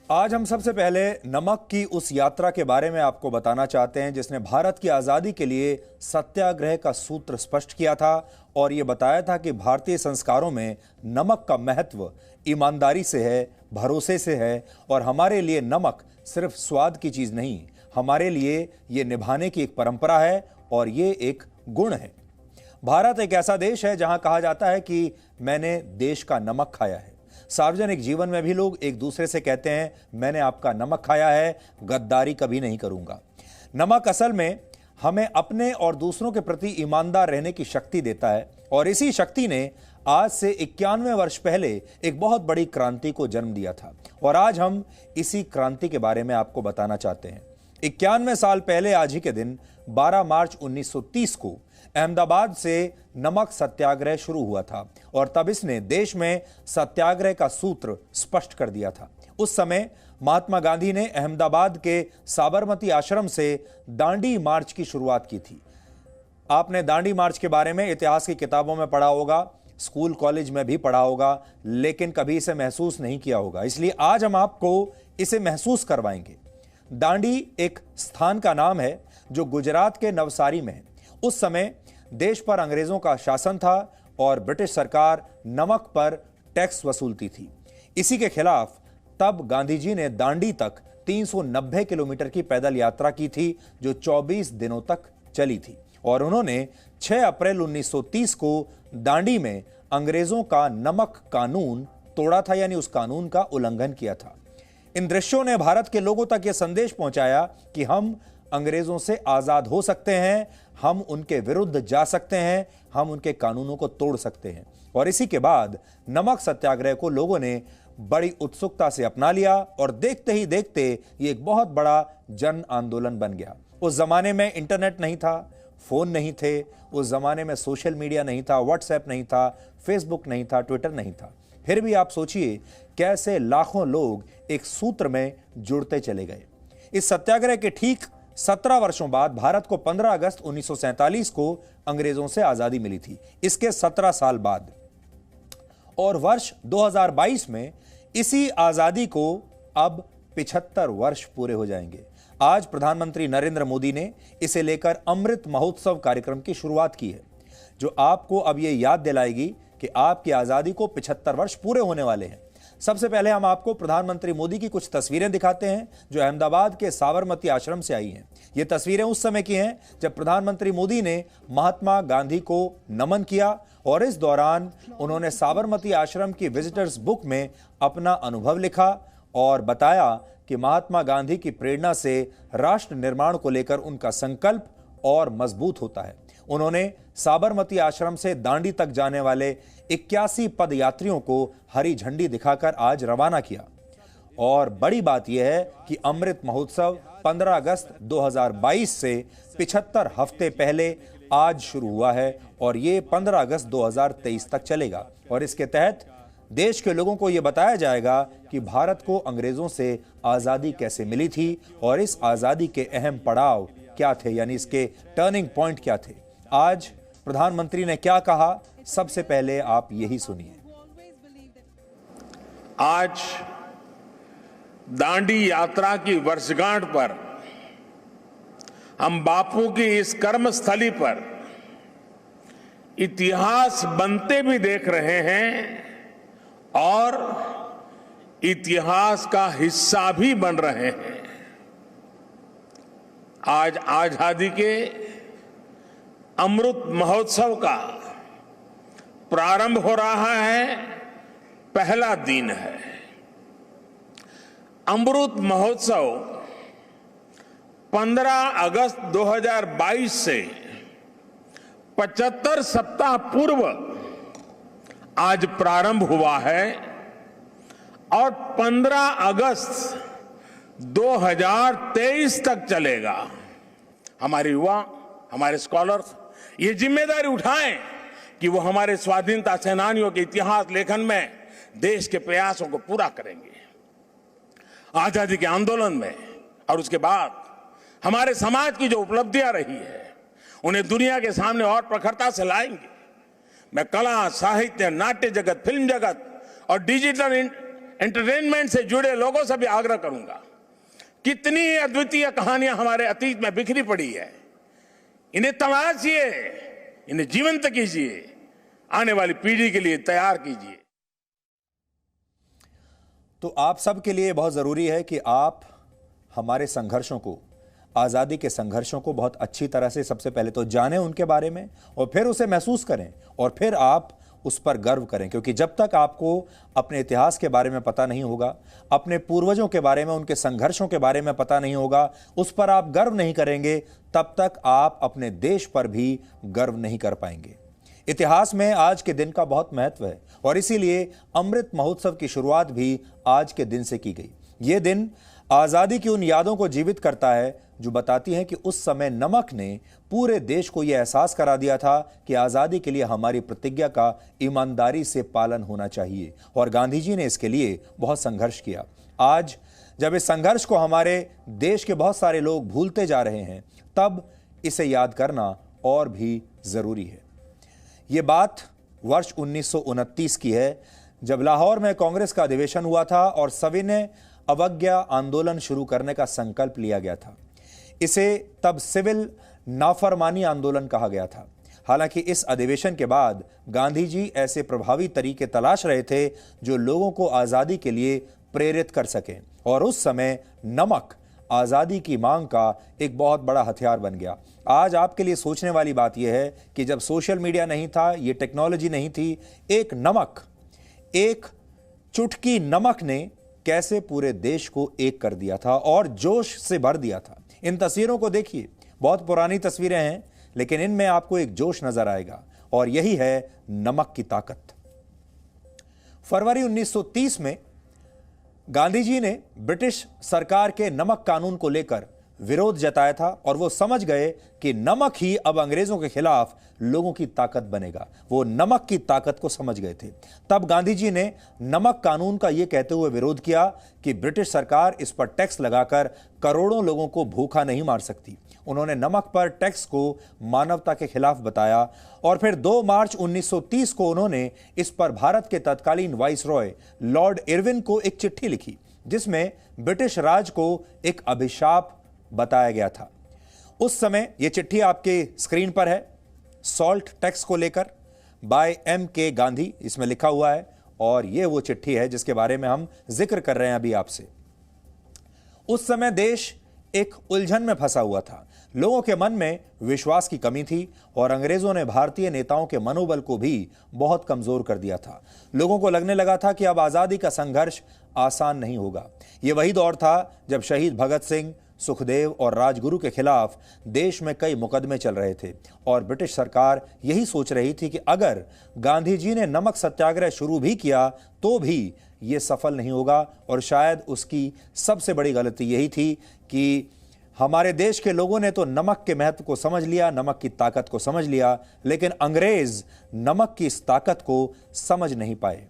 आज हम सबसे पहले नमक की उस यात्रा के बारे में आपको बताना चाहते हैं जिसने भारत की आज़ादी के लिए सत्याग्रह का सूत्र स्पष्ट किया था और ये बताया था कि भारतीय संस्कारों में नमक का महत्व ईमानदारी से है, भरोसे से है और हमारे लिए नमक सिर्फ स्वाद की चीज़ नहीं, हमारे लिए ये निभाने की एक परंपरा है और ये एक गुण है। भारत एक ऐसा देश है जहां कहा जाता है कि मैंने देश का नमक खाया है। सार्वजनिक जीवन में भी लोग एक दूसरे से कहते हैं मैंने आपका नमक खाया है, गद्दारी कभी नहीं करूंगा। नमक असल में हमें अपने और दूसरों के प्रति ईमानदार रहने की शक्ति देता है और इसी शक्ति ने आज से 91 वर्ष पहले एक बहुत बड़ी क्रांति को जन्म दिया था और आज हम इसी क्रांति के बारे में आपको बताना चाहते हैं। 91 साल पहले आज ही के दिन 12 मार्च 1930 को अहमदाबाद से नमक सत्याग्रह शुरू हुआ था और तब इसने देश में सत्याग्रह का सूत्र स्पष्ट कर दिया था। उस समय महात्मा गांधी ने अहमदाबाद के साबरमती आश्रम से दांडी मार्च की शुरुआत की थी। आपने दांडी मार्च के बारे में इतिहास की किताबों में पढ़ा होगा, स्कूल कॉलेज में भी पढ़ा होगा, लेकिन कभी इसे महसूस नहीं किया होगा, इसलिए आज हम आपको इसे महसूस करवाएंगे। दांडी एक स्थान का नाम है जो गुजरात के नवसारी में है। उस समय देश पर अंग्रेजों का शासन था और ब्रिटिश सरकार नमक पर टैक्स वसूलती थी। इसी के खिलाफ तब गांधी जी ने दांडी तक 390 किलोमीटर की पैदल यात्रा की थी जो 24 दिनों तक चली थी और उन्होंने 6 अप्रैल 1930 को दांडी में अंग्रेजों का नमक कानून तोड़ा था, यानी उस कानून का उल्लंघन किया था। इन दृश्यों ने भारत के लोगों तक यह संदेश पहुंचाया कि हम अंग्रेजों से आजाद हो सकते हैं, हम उनके विरुद्ध जा सकते हैं, हम उनके कानूनों को तोड़ सकते हैं। और इसी के बाद नमक सत्याग्रह को लोगों ने बड़ी उत्सुकता से अपना लिया और देखते ही देखते ये एक बहुत बड़ा जन आंदोलन बन गया। उस जमाने में इंटरनेट नहीं था, फोन नहीं थे, उस जमाने में सोशल मीडिया नहीं था, व्हाट्सएप नहीं था, फेसबुक नहीं था, ट्विटर नहीं था। फिर भी आप सोचिए कैसे लाखों लोग एक सूत्र में जुड़ते चले गए। इस सत्याग्रह के ठीक 17 वर्षों बाद भारत को 15 अगस्त 1947 को अंग्रेजों से आजादी मिली थी, इसके 17 साल बाद। और वर्ष 2022 में इसी आजादी को अब 75 वर्ष पूरे हो जाएंगे। आज प्रधानमंत्री नरेंद्र मोदी ने इसे लेकर अमृत महोत्सव कार्यक्रम की शुरुआत की है, जो आपको अब यह याद दिलाएगी कि आपकी आजादी को 75 वर्ष पूरे होने वाले हैं। सबसे पहले हम आपको प्रधानमंत्री मोदी की कुछ तस्वीरें दिखाते हैं जो अहमदाबाद के साबरमती आश्रम से आई हैं। ये तस्वीरें उस समय की हैं जब प्रधानमंत्री मोदी ने महात्मा गांधी को नमन किया और इस दौरान उन्होंने साबरमती आश्रम की विजिटर्स बुक में अपना अनुभव लिखा और बताया कि महात्मा गांधी की प्रेरणा से राष्ट्र निर्माण को लेकर उनका संकल्प और मजबूत होता है। उन्होंने साबरमती आश्रम से दांडी तक जाने वाले 81 पदयात्रियों को हरी झंडी दिखाकर आज रवाना किया। और बड़ी बात यह है कि अमृत महोत्सव 15 अगस्त 2022 से 75 हफ्ते पहले आज शुरू हुआ है और ये 15 अगस्त 2023 तक चलेगा और इसके तहत देश के लोगों को यह बताया जाएगा कि भारत को अंग्रेजों से आजादी कैसे मिली थी और इस आजादी के अहम पड़ाव क्या थे, यानी इसके टर्निंग पॉइंट क्या थे। आज प्रधानमंत्री ने क्या कहा, सबसे पहले आप यही सुनिए। आज दांडी यात्रा की वर्षगांठ पर हम बापू की इस कर्मस्थली पर इतिहास बनते भी देख रहे हैं और इतिहास का हिस्सा भी बन रहे हैं। आज आजादी के अमृत महोत्सव का प्रारंभ हो रहा है, पहला दिन है। अमृत महोत्सव 15 अगस्त 2022 से 75 सप्ताह पूर्व आज प्रारंभ हुआ है और 15 अगस्त 2023 तक चलेगा। हमारे युवा, हमारे स्कॉलर्स ये जिम्मेदारी उठाएं कि वो हमारे स्वाधीनता सेनानियों के इतिहास लेखन में देश के प्रयासों को पूरा करेंगे। आजादी के आंदोलन में और उसके बाद हमारे समाज की जो उपलब्धियां रही है उन्हें दुनिया के सामने और प्रखरता से लाएंगे। मैं कला, साहित्य, नाट्य जगत, फिल्म जगत और डिजिटल एंटरटेनमेंट से जुड़े लोगों से भी आग्रह करूंगा, कितनी अद्वितीय कहानियां हमारे अतीत में बिखरी पड़ी है, इन्हें तलाशिए, इन्हें जीवंत कीजिए, आने वाली पीढ़ी के लिए तैयार कीजिए। तो आप सब के लिए बहुत जरूरी है कि आप हमारे संघर्षों को, आजादी के संघर्षों को बहुत अच्छी तरह से सबसे पहले तो जानें उनके बारे में, और फिर उसे महसूस करें, और फिर आप उस पर गर्व करें। क्योंकि जब तक आपको अपने इतिहास के बारे में पता नहीं होगा, अपने पूर्वजों के बारे में, उनके संघर्षों के बारे में पता नहीं होगा, उस पर आप गर्व नहीं करेंगे, तब तक आप अपने देश पर भी गर्व नहीं कर पाएंगे। इतिहास में आज के दिन का बहुत महत्व है, और इसीलिए अमृत महोत्सव की शुरुआत भी आज के दिन से की गई। ये दिन आजादी की उन यादों को जीवित करता है जो बताती हैं कि उस समय नमक ने पूरे देश को यह एहसास करा दिया था कि आजादी के लिए हमारी प्रतिज्ञा का ईमानदारी से पालन होना चाहिए, और गांधी जी ने इसके लिए बहुत संघर्ष किया। आज जब इस संघर्ष को हमारे देश के बहुत सारे लोग भूलते जा रहे हैं, तब इसे याद करना और भी जरूरी है। ये बात वर्ष 1929 की है, जब लाहौर में कांग्रेस का अधिवेशन हुआ था और सविनय अवज्ञा आंदोलन शुरू करने का संकल्प लिया गया था। इसे तब सिविल नाफरमानी आंदोलन कहा गया था। हालांकि इस अधिवेशन के बाद गांधी जी ऐसे प्रभावी तरीके तलाश रहे थे जो लोगों को आजादी के लिए प्रेरित कर सकें, और उस समय नमक आजादी की मांग का एक बहुत बड़ा हथियार बन गया। आज आपके लिए सोचने वाली बात यह है कि जब सोशल मीडिया नहीं था, ये टेक्नोलॉजी नहीं थी, एक नमक, एक चुटकी नमक ने कैसे पूरे देश को एक कर दिया था और जोश से भर दिया था। इन तस्वीरों को देखिए, बहुत पुरानी तस्वीरें हैं, लेकिन इनमें आपको एक जोश नजर आएगा, और यही है नमक की ताकत। फरवरी 1930 में गांधी जी ने ब्रिटिश सरकार के नमक कानून को लेकर विरोध जताया था, और वो समझ गए कि नमक ही अब अंग्रेजों के खिलाफ लोगों की ताकत बनेगा। वो नमक की ताकत को समझ गए थे। तब गांधी जी ने नमक कानून का यह कहते हुए विरोध किया कि ब्रिटिश सरकार इस पर टैक्स लगाकर करोड़ों लोगों को भूखा नहीं मार सकती। उन्होंने नमक पर टैक्स को मानवता के खिलाफ बताया, और फिर 2 मार्च 1930 को उन्होंने इस पर भारत के तत्कालीन वाइसरॉय लॉर्ड इरविन को एक चिट्ठी लिखी, जिसमें ब्रिटिश राज को एक अभिशाप बताया गया था। उस समय यह चिट्ठी आपके स्क्रीन पर है, सॉल्ट टैक्स को लेकर, बाय M.K. गांधी इसमें लिखा हुआ है, और यह वो चिट्ठी है जिसके बारे में हम जिक्र कर रहे हैं अभी आपसे। उस समय देश एक उलझन में फंसा हुआ था। लोगों के मन में विश्वास की कमी थी, और अंग्रेजों ने भारतीय नेताओं के मनोबल को भी बहुत कमजोर कर दिया था। लोगों को लगने लगा था कि अब आजादी का संघर्ष आसान नहीं होगा। यह वही दौर था जब शहीद भगत सिंह, सुखदेव और राजगुरु के खिलाफ देश में कई मुकदमे चल रहे थे, और ब्रिटिश सरकार यही सोच रही थी कि अगर गांधी जी ने नमक सत्याग्रह शुरू भी किया तो भी ये सफल नहीं होगा। और शायद उसकी सबसे बड़ी गलती यही थी कि हमारे देश के लोगों ने तो नमक के महत्व को समझ लिया, नमक की ताकत को समझ लिया, लेकिन अंग्रेज नमक की इस ताकत को समझ नहीं पाए।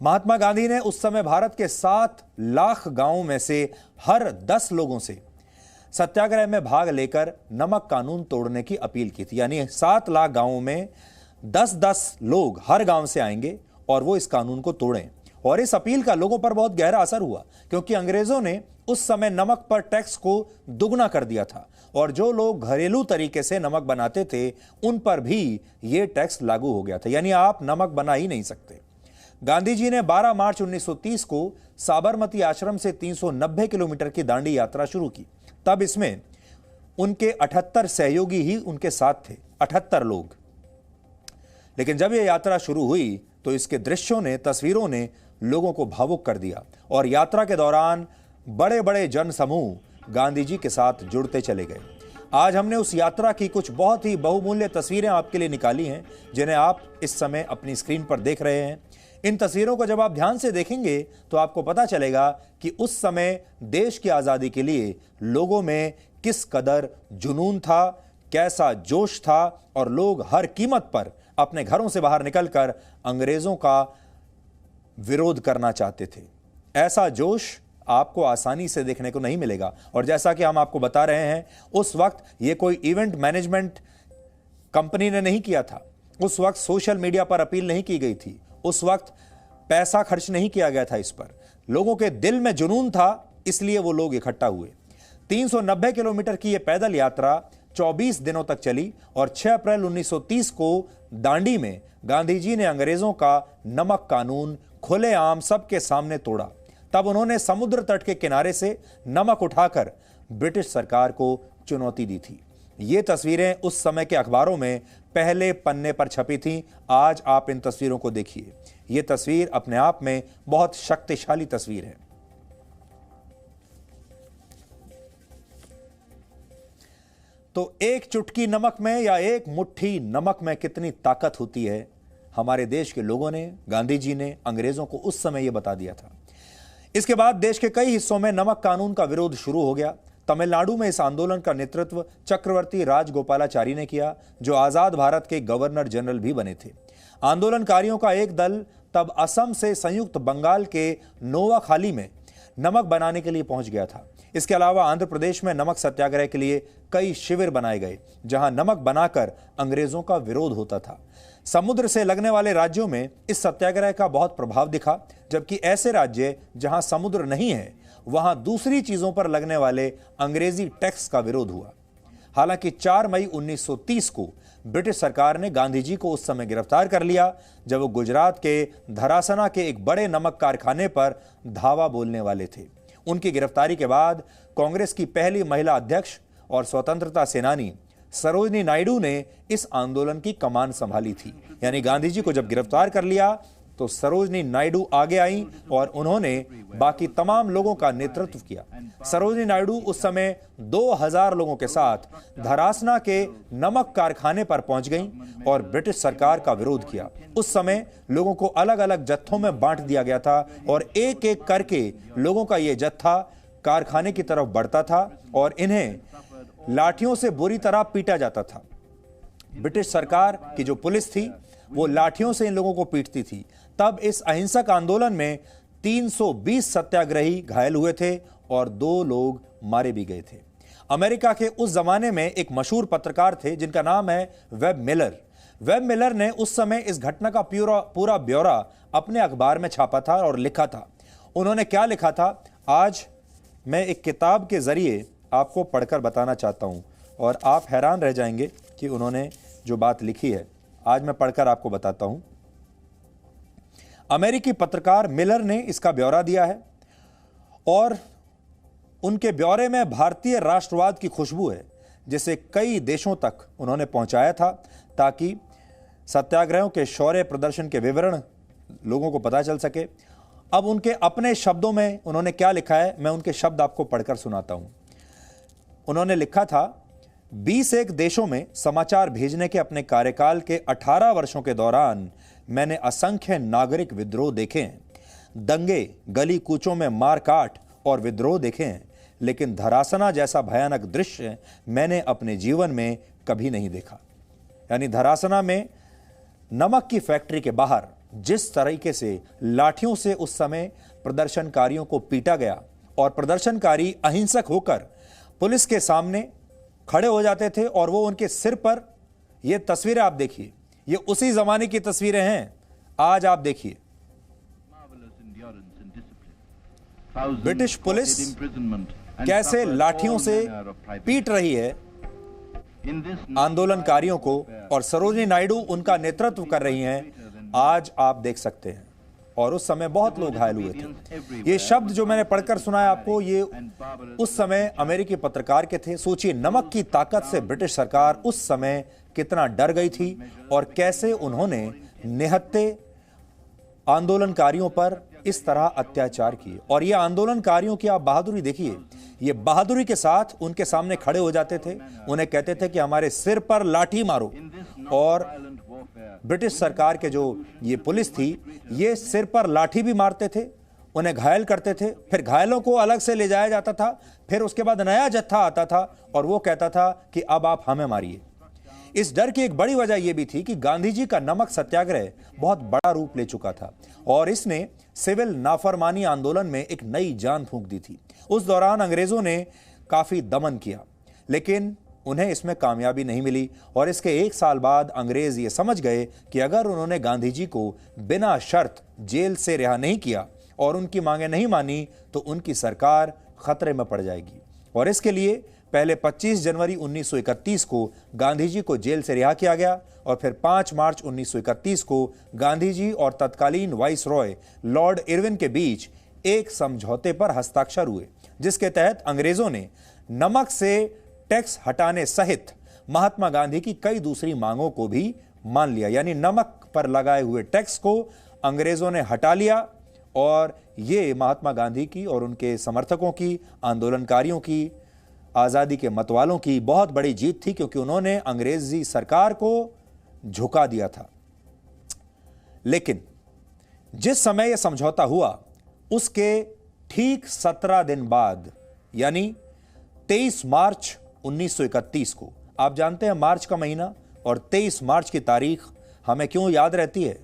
महात्मा गांधी ने उस समय भारत के 7 लाख गांवों में से हर 10 लोगों से सत्याग्रह में भाग लेकर नमक कानून तोड़ने की अपील की थी। यानी 7 लाख गांवों में 10-10 लोग हर गांव से आएंगे और वो इस कानून को तोड़ें। और इस अपील का लोगों पर बहुत गहरा असर हुआ, क्योंकि अंग्रेजों ने उस समय नमक पर टैक्स को दुगना कर दिया था, और जो लोग घरेलू तरीके से नमक बनाते थे उन पर भी यह टैक्स लागू हो गया था। यानी आप नमक बना ही नहीं सकते। गांधी जी ने 12 मार्च 1930 को साबरमती आश्रम से 390 किलोमीटर की दांडी यात्रा शुरू की। तब इसमें उनके 78 सहयोगी ही उनके साथ थे, 78 लोग। लेकिन जब यह यात्रा शुरू हुई तो इसके दृश्यों ने, तस्वीरों ने लोगों को भावुक कर दिया, और यात्रा के दौरान बड़े बड़े जनसमूह गांधी जी के साथ जुड़ते चले गए। आज हमने उस यात्रा की कुछ बहुत ही बहुमूल्य तस्वीरें आपके लिए निकाली हैं, जिन्हें आप इस समय अपनी स्क्रीन पर देख रहे हैं। इन तस्वीरों को जब आप ध्यान से देखेंगे तो आपको पता चलेगा कि उस समय देश की आजादी के लिए लोगों में किस कदर जुनून था, कैसा जोश था, और लोग हर कीमत पर अपने घरों से बाहर निकलकर अंग्रेजों का विरोध करना चाहते थे। ऐसा जोश आपको आसानी से देखने को नहीं मिलेगा। और जैसा कि हम आपको बता रहे हैं, उस वक्त यह कोई इवेंट मैनेजमेंट कंपनी ने नहीं किया था। उस वक्त सोशल मीडिया पर अपील नहीं की गई थी। उस वक्त पैसा खर्च नहीं किया गया था इस पर। लोगों के दिल में जुनून था, इसलिए वो लोग इकट्ठा हुए। 390 किलोमीटर की यह पैदल यात्रा 24 दिनों तक चली और 6 अप्रैल 1930 को दांडी में गांधी जी ने अंग्रेजों का नमक कानून खुलेआम सबके सामने तोड़ा। तब उन्होंने समुद्र तट के किनारे से नमक उठाकर ब्रिटिश सरकार को चुनौती दी थी। ये तस्वीरें उस समय के अखबारों में पहले पन्ने पर छपी थीं। आज आप इन तस्वीरों को देखिए। ये तस्वीर अपने आप में बहुत शक्तिशाली तस्वीर है। तो एक चुटकी नमक में या एक मुट्ठी नमक में कितनी ताकत होती है, हमारे देश के लोगों ने, गांधी जी ने अंग्रेजों को उस समय यह बता दिया था। इसके बाद देश के कई हिस्सों में नमक कानून का विरोध शुरू हो गया। तमिलनाडु में इस आंदोलन का नेतृत्व चक्रवर्ती राजगोपालाचारी ने किया, जो आजाद भारत के गवर्नर जनरल भी बने थे। आंदोलनकारियों का एक दल तब असम से संयुक्त बंगाल के नोवाखाली में नमक बनाने के लिए पहुंच गया था। इसके अलावा आंध्र प्रदेश में नमक सत्याग्रह के लिए कई शिविर बनाए गए, जहां नमक बनाकर अंग्रेजों का विरोध होता था। समुद्र से लगने वाले राज्यों में इस सत्याग्रह का बहुत प्रभाव दिखा, जबकि ऐसे राज्य जहां समुद्र नहीं है, वहां दूसरी चीजों पर लगने वाले अंग्रेजी टैक्स का विरोध हुआ। हालांकि 4 मई 1930 को ब्रिटिश सरकार ने गांधी जी को उस समय गिरफ्तार कर लिया, जब वो गुजरात के धरासना के एक बड़े नमक कारखाने पर धावा बोलने वाले थे। उनकी गिरफ्तारी के बाद कांग्रेस की पहली महिला अध्यक्ष और स्वतंत्रता सेनानी सरोजनी नायडू ने इस आंदोलन की कमान संभाली थी। यानी गांधी जी को जब गिरफ्तार कर लिया तो सरोजनी नायडू आगे आई और उन्होंने बाकी तमाम लोगों का नेतृत्व किया। सरोजनी नायडू उस समय 2000 लोगों के साथ धरासना के नमक कारखाने पर पहुंच गईं और ब्रिटिश सरकार का विरोध किया। उस समय लोगों को अलग अलग जत्थों में बांट दिया गया था और एक एक करके लोगों का यह जत्था कारखाने की तरफ बढ़ता था और इन्हें लाठियों से बुरी तरह पीटा जाता था। ब्रिटिश सरकार की जो पुलिस थी वो लाठियों से इन लोगों को पीटती थी। तब इस अहिंसक आंदोलन में 320 सत्याग्रही घायल हुए थे और 2 लोग मारे भी गए थे। अमेरिका के उस जमाने में एक मशहूर पत्रकार थे जिनका नाम है वेब मिलर। वेब मिलर ने उस समय इस घटना का पूरा ब्यौरा अपने अखबार में छापा था और लिखा था। उन्होंने क्या लिखा था, आज मैं एक किताब के जरिए आपको पढ़कर बताना चाहता हूं और आप हैरान रह जाएंगे कि उन्होंने जो बात लिखी है। आज मैं पढ़कर आपको बताता हूं। अमेरिकी पत्रकार मिलर ने इसका ब्यौरा दिया है और उनके ब्यौरे में भारतीय राष्ट्रवाद की खुशबू है, जिसे कई देशों तक उन्होंने पहुंचाया था ताकि सत्याग्रहों के शौर्य प्रदर्शन के विवरण लोगों को पता चल सके। अब उनके अपने शब्दों में उन्होंने क्या लिखा है, मैं उनके शब्द आपको पढ़कर सुनाता हूं। उन्होंने लिखा था, 21 देशों में समाचार भेजने के अपने कार्यकाल के 18 वर्षों के दौरान मैंने असंख्य नागरिक विद्रोह देखे हैं, दंगे, गली कूचों में मारकाट और विद्रोह देखे हैं, लेकिन धरासना जैसा भयानक दृश्य मैंने अपने जीवन में कभी नहीं देखा। यानी धरासना में नमक की फैक्ट्री के बाहर जिस तरीके से लाठियों से उस समय प्रदर्शनकारियों को पीटा गया और प्रदर्शनकारी अहिंसक होकर पुलिस के सामने खड़े हो जाते थे और वो उनके सिर पर, ये तस्वीरें आप देखिए, ये उसी जमाने की तस्वीरें हैं। आज आप देखिए ब्रिटिश पुलिस कैसे लाठियों से पीट रही है आंदोलनकारियों को और सरोजनी नायडू उनका नेतृत्व कर रही हैं। आज आप देख सकते हैं और उस समय बहुत लोग घायल हुए थे। ये शब्द जो मैंने पढ़कर सुनाया आपको, ये उस समय अमेरिकी पत्रकार के थे। सोचिए नमक की ताकत से ब्रिटिश सरकार उस समय कितना डर गई थी और कैसे उन्होंने निहत्थे आंदोलनकारियों पर इस तरह अत्याचार किए। और ये आंदोलनकारियों की आप बहादुरी देखिए, ये बहादुरी के साथ उनके सामने खड़े हो जाते थे, उन्हें कहते थे कि हमारे सिर पर लाठी मारो। और ब्रिटिश सरकार के जो ये पुलिस थी, ये सिर पर लाठी भी मारते थे, उन्हें घायल करते थे, फिर घायलों को अलग से ले जाया जाता था, फिर उसके बाद नया जत्था आता था और वो कहता था कि अब आप हमें मारिए। इस डर की एक बड़ी वजह यह भी थी कि गांधी जी का नमक सत्याग्रह बहुत बड़ा रूप ले चुका था और इसने सिविल नाफरमानी आंदोलन में एक नई जान फूंक दी थी। उस दौरान अंग्रेजों ने काफी दमन किया, लेकिन उन्हें इसमें कामयाबी नहीं मिली और इसके 1 साल बाद अंग्रेज ये समझ गए कि अगर उन्होंने गांधी जी को बिना शर्त जेल से रिहा नहीं किया और उनकी मांगें नहीं मानी तो उनकी सरकार खतरे में पड़ जाएगी। और इसके लिए पहले 25 जनवरी 1931 को गांधी जी को जेल से रिहा किया गया और फिर 5 मार्च 1931 को गांधी जी और तत्कालीन वाइस रॉय लॉर्ड इरविन के बीच एक समझौते पर हस्ताक्षर हुए, जिसके तहत अंग्रेजों ने नमक से टैक्स हटाने सहित महात्मा गांधी की कई दूसरी मांगों को भी मान लिया। यानी नमक पर लगाए हुए टैक्स को अंग्रेजों ने हटा लिया और ये महात्मा गांधी की और उनके समर्थकों की, आंदोलनकारियों की, आजादी के मतवालों की बहुत बड़ी जीत थी, क्योंकि उन्होंने अंग्रेजी सरकार को झुका दिया था। लेकिन जिस समय यह समझौता हुआ उसके ठीक 17 दिन बाद यानी 23 मार्च 1931 को, आप जानते हैं मार्च का महीना और 23 मार्च की तारीख हमें क्यों याद रहती है?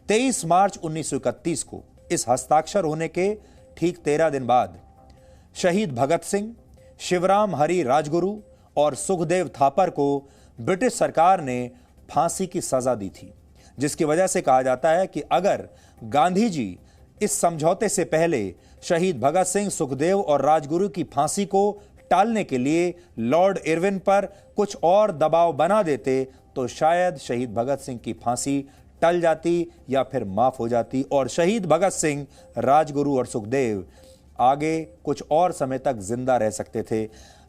23 मार्च 1931 को इस हस्ताक्षर होने के ठीक 13 दिन बाद शहीद भगत सिंह, शिवराम हरी राजगुरु और सुखदेव थापर को ब्रिटिश सरकार ने फांसी की सजा दी थी, जिसकी वजह से कहा जाता है कि अगर गांधी जी इस समझौते से पहले शहीद भगत सिंह, सुखदेव और राजगुरु की फांसी को टालने के लिए लॉर्ड इरविन पर कुछ और दबाव बना देते तो शायद शहीद भगत सिंह की फांसी टल जाती या फिर माफ हो जाती और शहीद भगत सिंह, राजगुरु और सुखदेव आगे कुछ और समय तक जिंदा रह सकते थे।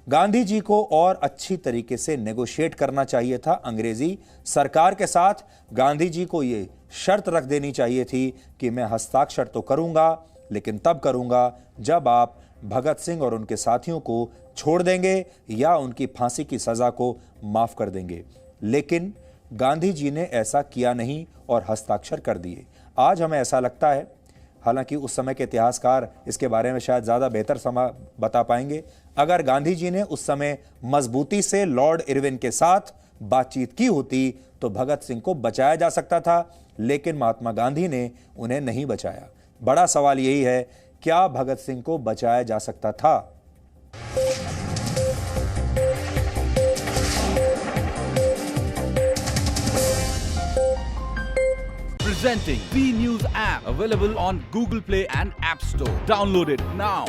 गांधी जी को और अच्छी तरीके से नेगोशिएट करना चाहिए था अंग्रेजी सरकार के साथ। गांधी जी को ये शर्त रख देनी चाहिए थी कि मैं हस्ताक्षर तो करूंगा, लेकिन तब करूंगा जब आप भगत सिंह और उनके साथियों को छोड़ देंगे या उनकी फांसी की सजा को माफ कर देंगे। लेकिन गांधी जी ने ऐसा किया नहीं और हस्ताक्षर कर दिए। आज हमें ऐसा लगता है, हालांकि उस समय के इतिहासकार इसके बारे में शायद ज़्यादा बेहतर समय बता पाएंगे, अगर गांधी जी ने उस समय मजबूती से लॉर्ड इरविन के साथ बातचीत की होती तो भगत सिंह को बचाया जा सकता था, लेकिन महात्मा गांधी ने उन्हें नहीं बचाया। बड़ा सवाल यही है, क्या भगत सिंह को बचाया जा सकता था? Presenting B News app, available on Google Play and App Store. Download it now.